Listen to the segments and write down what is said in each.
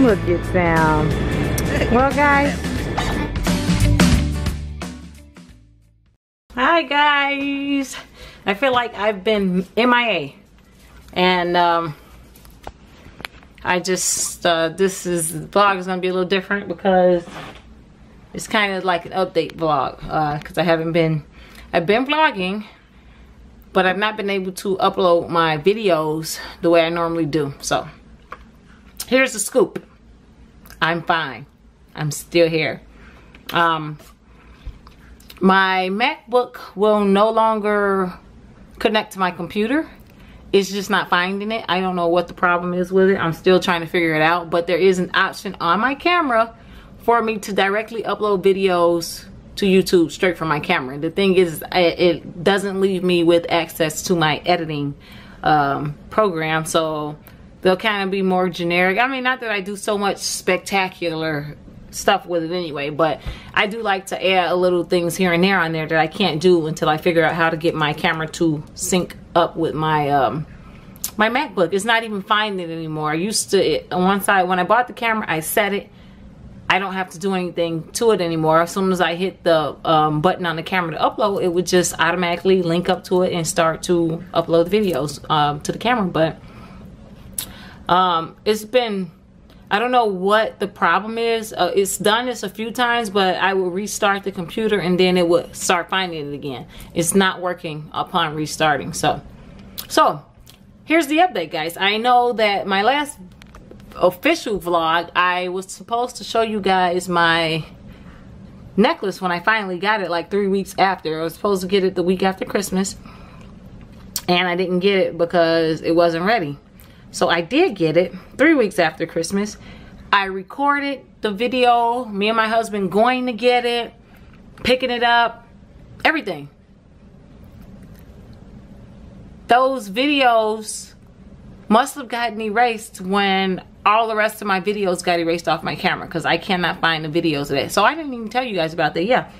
Look at Sam. Well, guys. Hi, guys. I feel like I've been MIA. And I just, the vlog is going to be a little different because it's kind of like an update vlog. Because I've been vlogging, but I've not been able to upload my videos the way I normally do. So, here's the scoop. I'm fine. I'm still here. My MacBook will no longer connect to my computer. It's just not finding it. I don't know what the problem is with it. I'm still trying to figure it out. But there is an option on my camera for me to directly upload videos to YouTube straight from my camera. The thing is, it doesn't leave me with access to my editing program. So they'll kind of be more generic. I mean, not that I do so much spectacular stuff with it anyway, but I do like to add a little things here and there on there that I can't do until I figure out how to get my camera to sync up with my my MacBook. It's not even finding it anymore. I used to, on one side, when I bought the camera, I set it. I don't have to do anything to it anymore. As soon as I hit the button on the camera to upload, it would just automatically link up to it and start to upload the videos to the camera. But it's been, I don't know what the problem is. It's done this a few times, but I will restart the computer and then it would start finding it again. It's not working upon restarting. So here's the update, guys. I know that my last official vlog, I was supposed to show you guys my necklace when I finally got it, like 3 weeks after. I was supposed to get it the week after Christmas, and I didn't get it because it wasn't ready. So I did get it 3 weeks after Christmas. I recorded the video, me and my husband going to get it, picking it up, everything. Those videos must have gotten erased when all the rest of my videos got erased off my camera, because I cannot find the videos of that. So I didn't even tell you guys about that. Yeah,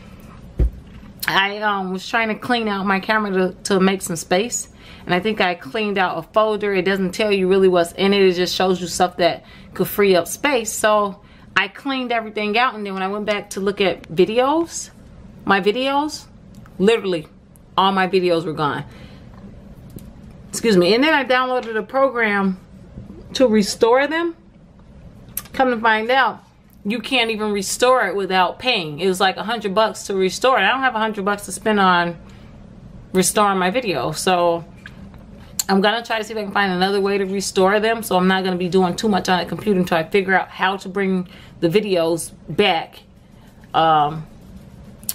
I was trying to clean out my camera to make some space, and I think I cleaned out a folder. It doesn't tell you really what's in it. It just shows you stuff that could free up space. So I cleaned everything out, and then when I went back to look at videos, my videos, literally all my videos were gone. Excuse me. And then I downloaded a program to restore them. Come to find out, you can't even restore it without paying. It was like $100 to restore it. I don't have $100 to spend on restoring my video. So I'm gonna try to see if I can find another way to restore them. So I'm not gonna be doing too much on the computer until I figure out how to bring the videos back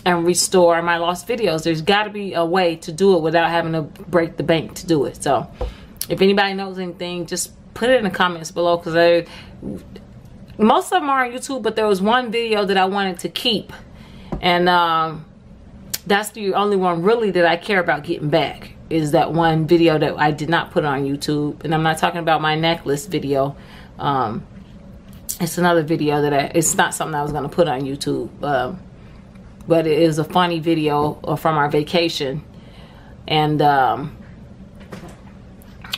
and restore my lost videos. There's got to be a way to do it without having to break the bank to do it. So if anybody knows anything, just put it in the comments below, because most of them are on YouTube, but there was one video that I wanted to keep, and that's the only one really that I care about getting back, is that one video that I did not put on YouTube. And I'm not talking about my necklace video. It's another video that it's not something I was going to put on YouTube, but it is a funny video from our vacation, and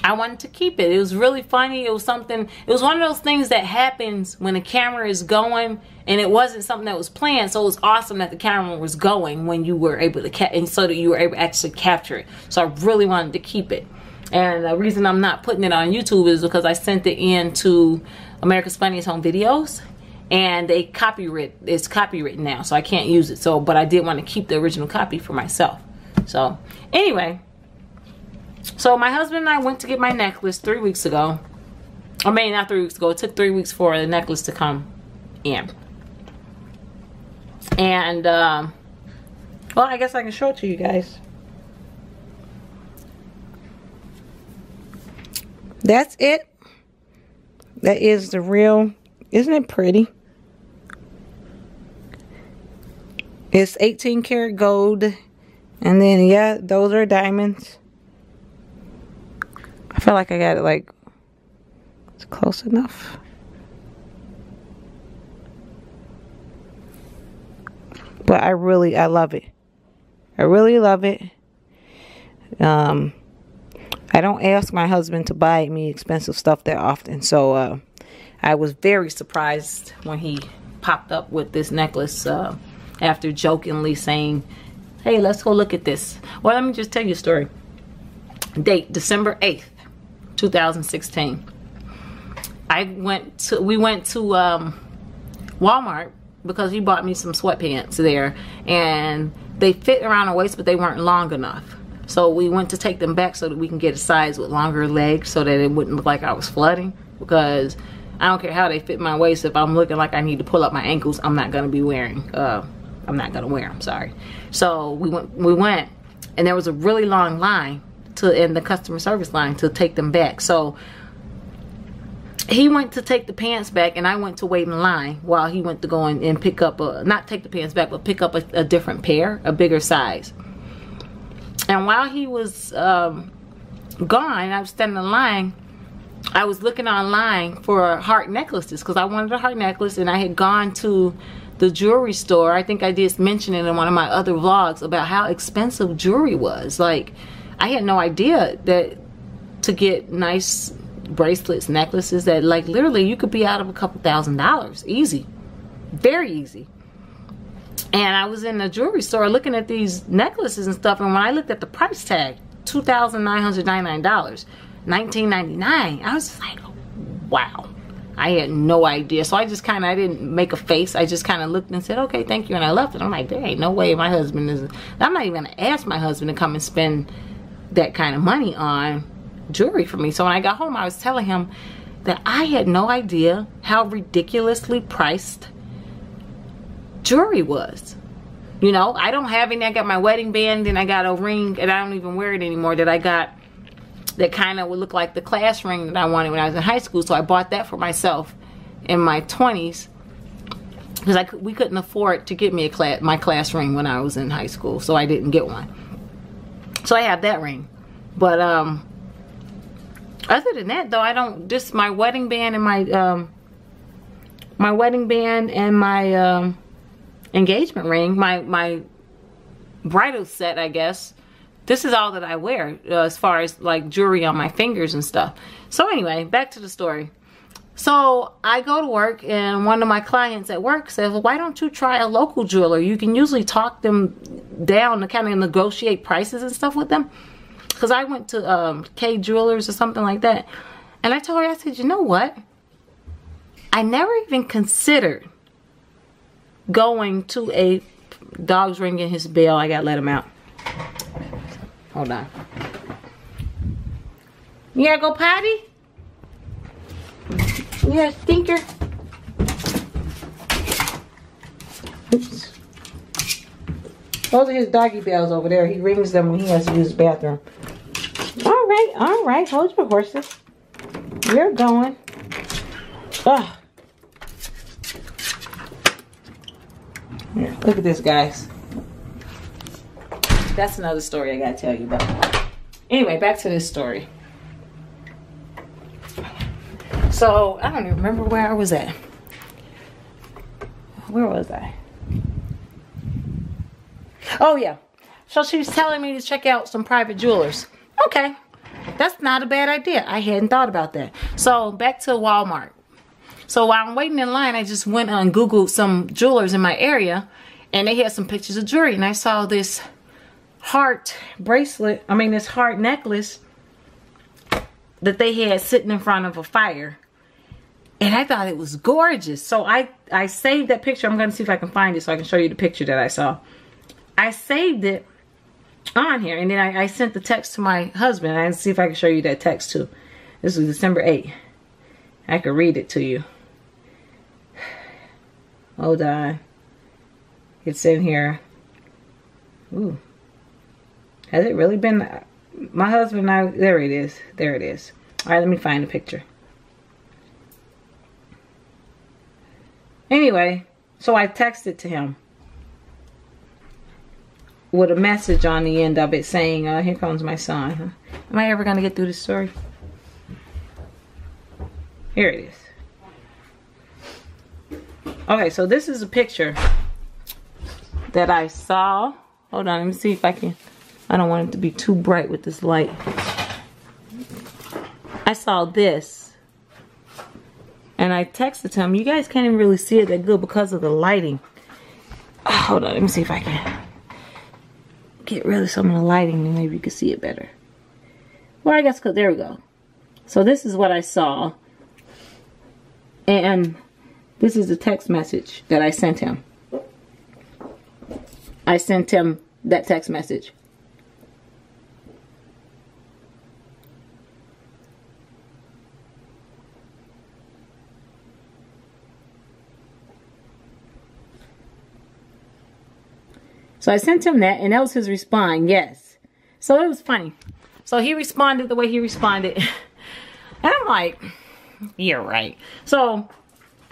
I wanted to keep it. It was really funny. It was something, it was one of those things that happens when the camera is going, and it wasn't something that was planned. So it was awesome that the camera was going when you were able to and so that you were able to actually capture it. So I really wanted to keep it. And the reason I'm not putting it on YouTube is because I sent it in to America's Funniest Home Videos, and it's copywritten now, so I can't use it. So, but I did want to keep the original copy for myself. So anyway, so my husband and I went to get my necklace 3 weeks ago. I mean, not 3 weeks ago. It took 3 weeks for the necklace to come in. And well, I guess I can show it to you guys. That's it. That is the real. Isn't it pretty? It's 18 karat gold, and then yeah, those are diamonds. I feel like I got it like it's close enough. But I love it. I really love it. I don't ask my husband to buy me expensive stuff that often, so I was very surprised when he popped up with this necklace after jokingly saying, hey, let's go look at this. Well, let me just tell you a story. Date, December 8th, 2016. We went to Walmart because he bought me some sweatpants there, and they fit around the waist, but they weren't long enough. So we went to take them back so that we can get a size with longer legs so that it wouldn't look like I was flooding, because I don't care how they fit my waist. If I'm looking like I need to pull up my ankles, I'm not going to be wearing, I'm not going to wear them, sorry. So we went, and there was a really long line in the customer service line to take them back. So he went to take the pants back, and I went to wait in line while he went to go in and pick up, not take the pants back, but pick up a different pair, a bigger size. And while he was gone, I was standing in line, I was looking online for heart necklaces because I wanted a heart necklace, and I had gone to the jewelry store. I think I did mention it in one of my other vlogs about how expensive jewelry was. Like, I had no idea that to get nice bracelets, necklaces, that like literally you could be out of a couple $1,000s easy, very easy. And I was in the jewelry store looking at these necklaces and stuff, and when I looked at the price tag, $2,999, $19.99, I was just like, wow, I had no idea. So I just kind of, I didn't make a face, I just kind of looked and said, okay, thank you, and I left it. I'm like, there ain't no way my husband is, I'm not even gonna ask my husband to come and spend that kind of money on jewelry for me. So when I got home, I was telling him that I had no idea how ridiculously priced jewelry was. You know, I don't have any. I got my wedding band, and I got a ring, and I don't even wear it anymore, that I got that kind of would look like the class ring that I wanted when I was in high school. So I bought that for myself in my 20s because we couldn't afford to get me my class ring when I was in high school, so I didn't get one. So I have that ring. But other than that, though, I don't, just my wedding band and my engagement ring, my bridal set, I guess. This is all that I wear as far as like jewelry on my fingers and stuff. So anyway, back to the story. So I go to work, and one of my clients at work says, well, why don't you try a local jeweler? You can usually talk them down to kind of negotiate prices and stuff with them. Because I went to K Jewelers or something like that. And I told her, I said, you know what? I never even considered going to a dog's ringing his bell. I gotta let him out. Hold on. You gotta go potty? You a stinker? Oops. Those are his doggy bells over there. He rings them when he has to use the bathroom. All right. Hold your horses. You're going. Ugh. Here, look at this, guys. That's another story I gotta tell you about. Anyway, back to this story. So, I don't even remember where I was at. Where was I? Oh, yeah. So she was telling me to check out some private jewelers. Okay. That's not a bad idea. I hadn't thought about that. So, back to Walmart. So, while I'm waiting in line, I just went on Googled some jewelers in my area, and they had some pictures of jewelry, and I saw this heart bracelet, this heart necklace that they had sitting in front of a fire. And I thought it was gorgeous. So I saved that picture. I'm going to see if I can find it so I can show you the picture that I saw. I saved it on here, and then I sent the text to my husband. I see if I can show you that text too. This was December 8th. I could read it to you. Hold on. It's in here. Ooh. Has it really been? My husband and I, there it is. There it is. All right, let me find the picture. Anyway, so I texted to him with a message on the end of it saying, here comes my son. Huh? Am I ever going to get through this story? Here it is. Okay, so this is a picture that I saw. Hold on, let me see if I can. I don't want it to be too bright with this light. I saw this And I texted him. You guys can't even really see it that good because of the lighting. Oh, hold on, let me see if I can get rid of some of the lighting and maybe you can see it better. Well, I guess, there we go. So this is what I saw. And this is the text message that I sent him. I sent him that text message. So I sent him that, and that was his response, yes. So it was funny. So he responded the way he responded. And I'm like, you're right. So,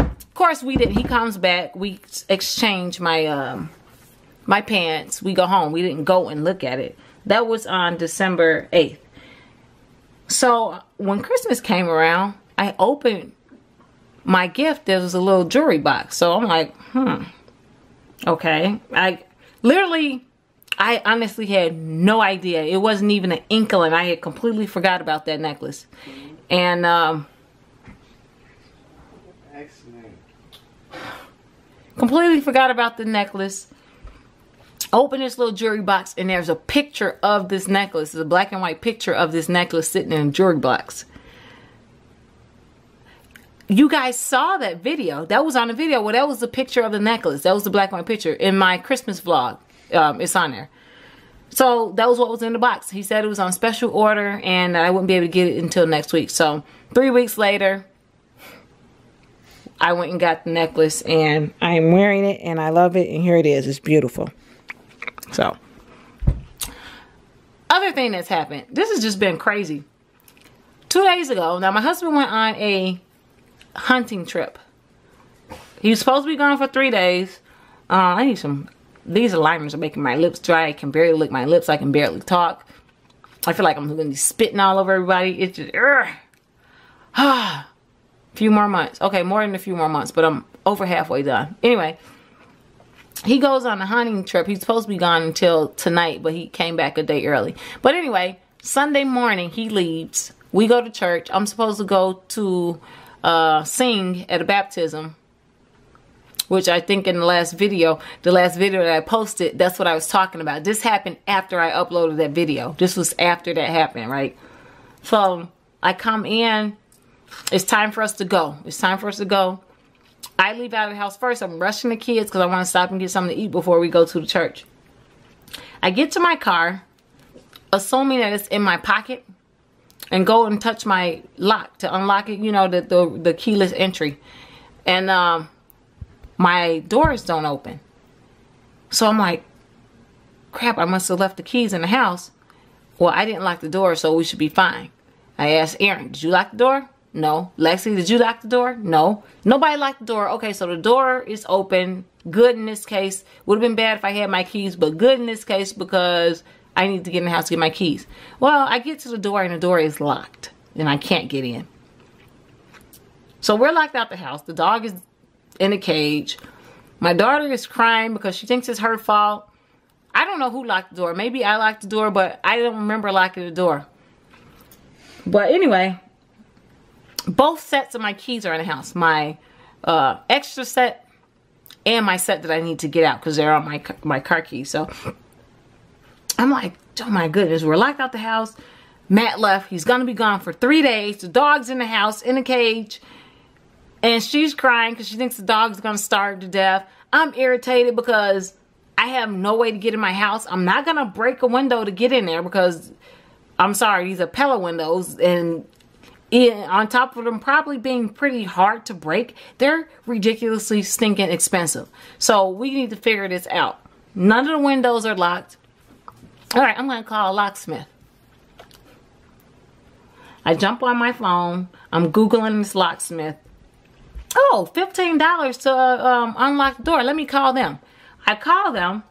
of course, we didn't. He comes back. We exchange my my pants. We go home. We didn't go and look at it. That was on December 8th. So when Christmas came around, I opened my gift. There was a little jewelry box. So I'm like, okay. I honestly had no idea. It wasn't even an inkling. I had completely forgot about that necklace. And completely forgot about the necklace. Open this little jewelry box, and there's a picture of this necklace. It's a black and white picture of this necklace sitting in a jewelry box. You guys saw that video. That was on the video. Well, that was the picture of the necklace. That was the black and white picture in my Christmas vlog. It's on there. So that was what was in the box. He said it was on special order and I wouldn't be able to get it until next week. So 3 weeks later, I went and got the necklace and I am wearing it and I love it. And here it is. It's beautiful. So, other thing that's happened. This has just been crazy. 2 days ago, now my husband went on a hunting trip. He was supposed to be gone for 3 days. I need some. These aligners are making my lips dry. I can barely lick my lips. I can barely talk. I feel like I'm going to be spitting all over everybody. It's just, a few more months. Okay, more than a few more months, but I'm over halfway done. Anyway, he goes on a hunting trip. He's supposed to be gone until tonight, but he came back a day early. But anyway, Sunday morning he leaves. We go to church. I'm supposed to go to sing at a baptism, which I think in the last video that I posted, that's what I was talking about. This happened after I uploaded that video. This was after that happened, right? So I come in. It's time for us to go. It's time for us to go. I leave out of the house first. I'm rushing the kids because I want to stop and get something to eat before we go to the church. I get to my car, assuming that it's in my pocket, and go and touch my lock to unlock it. You know, the keyless entry. And my doors don't open. So I'm like, crap, I must have left the keys in the house. Well, I didn't lock the door, so we should be fine. I asked Aaron, did you lock the door? No. Lexi, did you lock the door? No. Nobody locked the door. Okay, so the door is open. Good in this case. Would have been bad if I had my keys, but good in this case because I need to get in the house to get my keys. Well, I get to the door and the door is locked and I can't get in. So we're locked out the house. The dog is in a cage. My daughter is crying because she thinks it's her fault. I don't know who locked the door. Maybe I locked the door, but I don't remember locking the door. But anyway, both sets of my keys are in the house. My extra set and my set that I need to get out because they're on my car keys. So I'm like, oh my goodness, we're locked out the house. Matt left. He's going to be gone for 3 days. The dog's in the house in a cage. And she's crying because she thinks the dog's going to starve to death. I'm irritated because I have no way to get in my house. I'm not going to break a window to get in there because, I'm sorry, these are Pella windows. And on top of them probably being pretty hard to break, they're ridiculously stinking expensive. So we need to figure this out. None of the windows are locked. All right, I'm going to call a locksmith. I jump on my phone. I'm Googling this locksmith. Oh, $15 to unlock the door. Let me call them. I call them.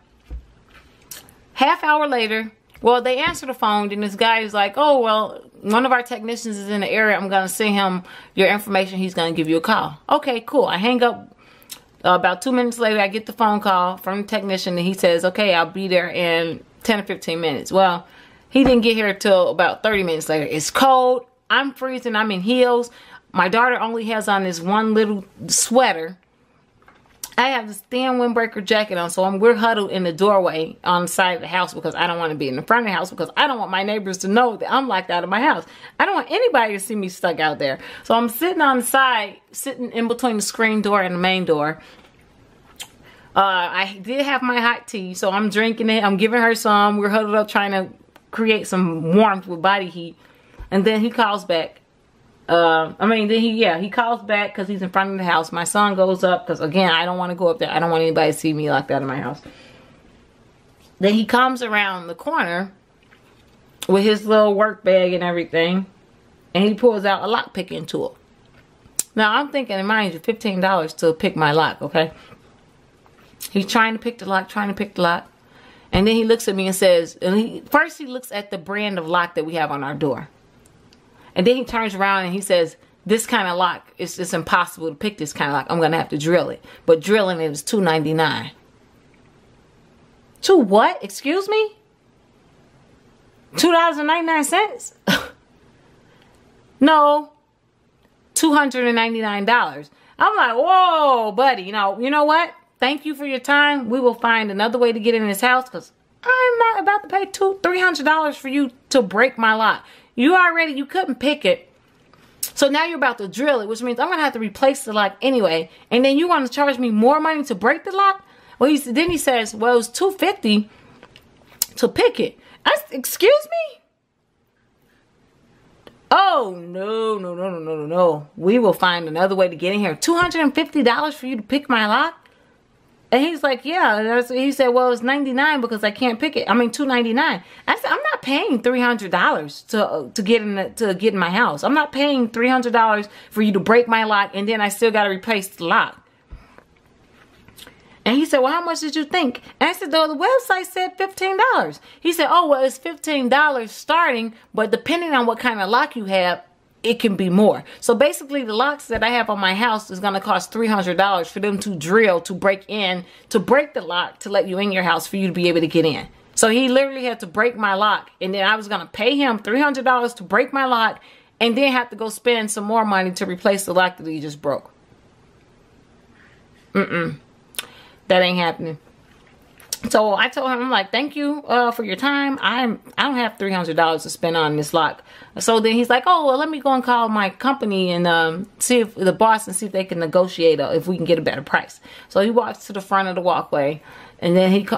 Half hour later, well, they answer the phone, and this guy is like, oh, well, one of our technicians is in the area. I'm going to send him your information. He's going to give you a call. Okay, cool. I hang up. About 2 minutes later, I get the phone call from the technician, and he says, okay, I'll be there in 10 or 15 minutes. Well, he didn't get here till about 30 minutes later. It's cold. I'm freezing. I'm in heels. My daughter only has on this one little sweater. I have this thin windbreaker jacket on, so we're huddled in the doorway on the side of the house because I don't want to be in the front of the house because I don't want my neighbors to know that I'm locked out of my house. I don't want anybody to see me stuck out there. So I'm sitting on the side, sitting in between the screen door and the main door. I did have my hot tea, so I'm drinking it. I'm giving her some. We're huddled up trying to create some warmth with body heat. And then he calls back. He calls back because he's in front of the house. My son goes up because, again, I don't want to go up there. I don't want anybody to see me locked out of my house. Then he comes around the corner with his little work bag and everything, and he pulls out a lock picking tool. Now, I'm thinking, and mind you, $15 to pick my lock, okay? He's trying to pick the lock, and then he looks at me and says, first he looks at the brand of lock that we have on our door. And then he turns around and he says, this kind of lock, it's impossible to pick this kind of lock. I'm going to have to drill it. But drilling it is $2.99. To what? Excuse me? $2.99? No. $299. I'm like, whoa, buddy. You know what? Thank you for your time. We will find another way to get in this house because I'm not about to pay $300 for you to break my lock. You couldn't pick it. So now you're about to drill it, which means I'm going to have to replace the lock anyway. And then you want to charge me more money to break the lock? Well, then he says, well, it's $250 to pick it. Excuse me? Oh, no. We will find another way to get in here. $250 for you to pick my lock? And he's like, yeah. He said, well, it's $99 because I can't pick it. I mean, $299. I said, I'm not paying $300 to get in my house. I'm not paying $300 for you to break my lock, and then I still got to replace the lock. And he said, well, how much did you think? And I said, the website said $15. He said, oh, well, it's $15 starting, but depending on what kind of lock you have, it can be more. So basically the locks that I have on my house is going to cost $300 for them to drill, to break the lock, to let you in your house for you to be able to get in. So he literally had to break my lock, and then I was going to pay him $300 to break my lock and then have to go spend some more money to replace the lock that he just broke. That ain't happening. So I told him, I'm like, thank you for your time. I don't have $300 to spend on this lock. So then he's like, oh, well, let me go and call my company and see if the boss and see if they can negotiate if we can get a better price. So he walks to the front of the walkway, and then he's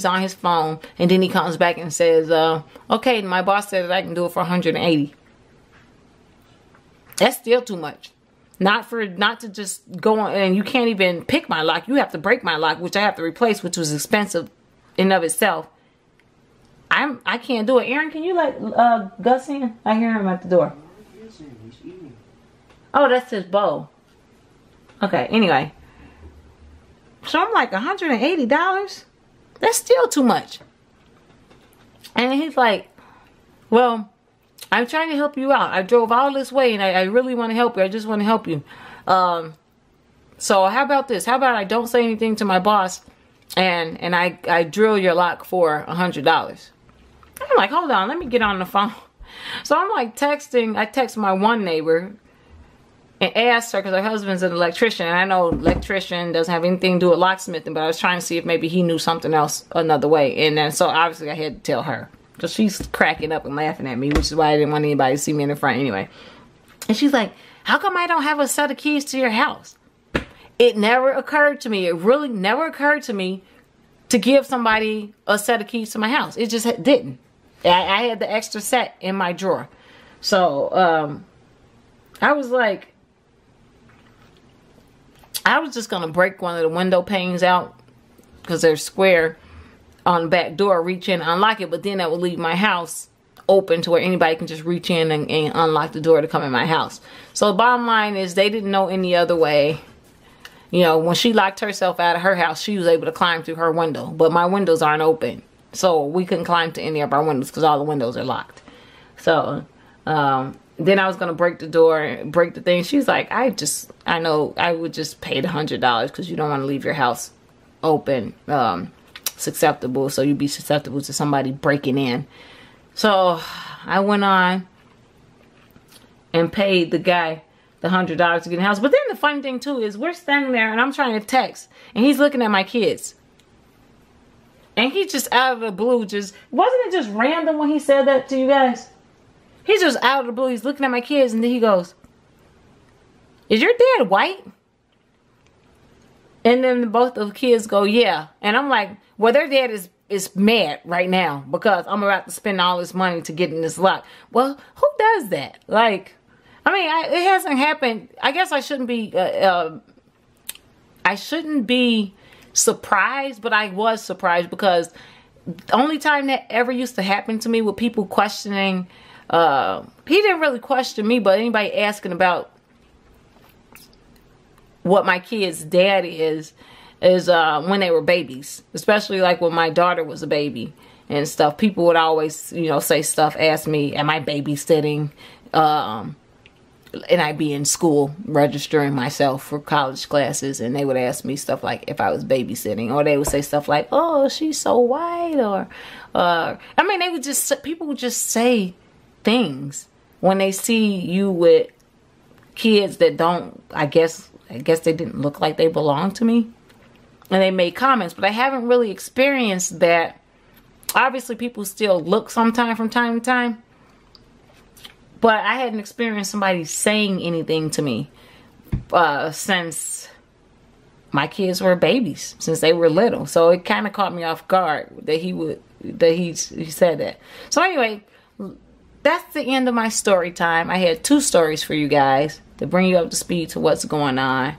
on his phone, and then he comes back and says, okay, my boss said that I can do it for $180. That's still too much. Not to just go on, and you can't even pick my lock. You have to break my lock, which I have to replace, which was expensive in of itself. I can't do it. Aaron, can you let Gus in? I hear him at the door. Oh, that's his bowl. Okay, anyway. So I'm like, $180? That's still too much. And he's like, well, I'm trying to help you out. I drove all this way and I really want to help you. I just want to help you. So how about this? How about I don't say anything to my boss and I drill your lock for $100? I'm like, hold on, let me get on the phone. So I'm like texting. I text my one neighbor and asked her, because her husband's an electrician. And I know electrician doesn't have anything to do with locksmithing, but I was trying to see if maybe he knew something else another way. And then so obviously I had to tell her. Because she's cracking up and laughing at me, which is why I didn't want anybody to see me in the front anyway. And she's like, how come I don't have a set of keys to your house? It never occurred to me. It really never occurred to me to give somebody a set of keys to my house. It just didn't. I had the extra set in my drawer. So, I was like, I was just going to break one of the window panes out because they're square on the back door, reach in and unlock it, but then that would leave my house open to where anybody can just reach in and unlock the door to come in my house. So the bottom line is they didn't know any other way. You know, when she locked herself out of her house, she was able to climb through her window, but my windows aren't open. So we couldn't climb to any of our windows because all the windows are locked. So then I was going to break the door, break the thing. She's like, I know I would just pay the $100 because you don't want to leave your house open. Susceptible, so you'd be susceptible to somebody breaking in. So I went on and paid the guy the $100 to get in the house. But then the funny thing too is we're standing there and I'm trying to text and he's looking at my kids. And he just out of the blue wasn't it just random when he said that to you guys? He's just out of the blue. He's looking at my kids and then he goes, "Is your dad white?" And then both of the kids go, "Yeah." And I'm like, well, their dad is mad right now because I'm about to spend all this money to get in this lot. Well, who does that? Like, I mean, it hasn't happened. I guess I shouldn't be surprised, but I was surprised because the only time that ever used to happen to me with people questioning, he didn't really question me, but anybody asking about what my kid's dad is when they were babies, especially like when my daughter was a baby and stuff. People would always, you know, say stuff, ask me, am I babysitting? And I'd be in school registering myself for college classes, and they would ask me stuff like if I was babysitting, or they would say stuff like, "Oh, she's so white," or I mean, people would just say things when they see you with kids that don't, I guess they didn't look like they belonged to me, and they made comments. But I haven't really experienced that. Obviously, people still look sometime from time to time. But I hadn't experienced somebody saying anything to me since my kids were babies, since they were little. So it kind of caught me off guard that he said that. So anyway, that's the end of my story time. I had 2 stories for you guys to bring you up to speed to what's going on.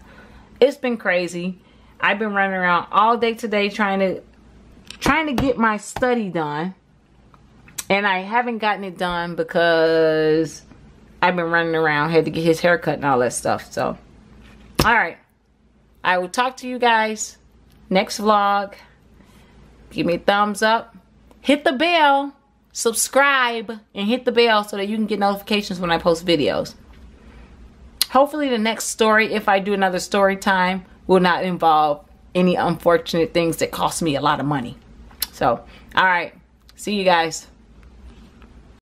It's been crazy. I've been running around all day today trying to get my study done. And I haven't gotten it done because I've been running around. Had to get his haircut and all that stuff. So, alright. I will talk to you guys next vlog. Give me a thumbs up. Hit the bell. Subscribe. And hit the bell so that you can get notifications when I post videos. Hopefully the next story, if I do another story time, will not involve any unfortunate things that cost me a lot of money. So, alright. See you guys.